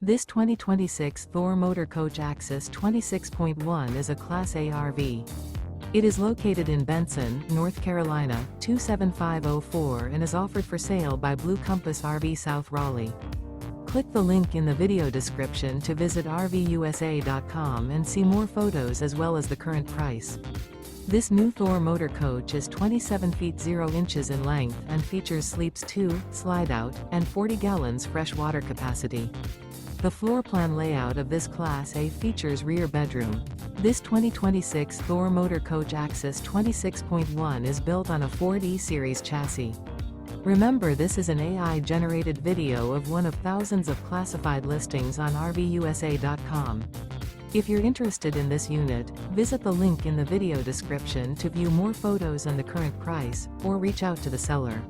This 2026 Thor Motor Coach Axis 26.1 is a Class A RV. It is located in Benson, North Carolina, 27504 and is offered for sale by Blue Compass RV South Raleigh. Click the link in the video description to visit RVUSA.com and see more photos as well as the current price. This new Thor Motor Coach is 27 feet 0 inches in length and features sleeps 2, Slideout, and 40 gallons fresh water capacity. The floor plan layout of this Class A features rear bedroom. This 2026 Thor Motor Coach Axis 26.1 is built on a Ford E-Series chassis. Remember, this is an AI-generated video of one of thousands of classified listings on RVUSA.com. If you're interested in this unit, visit the link in the video description to view more photos and the current price, or reach out to the seller.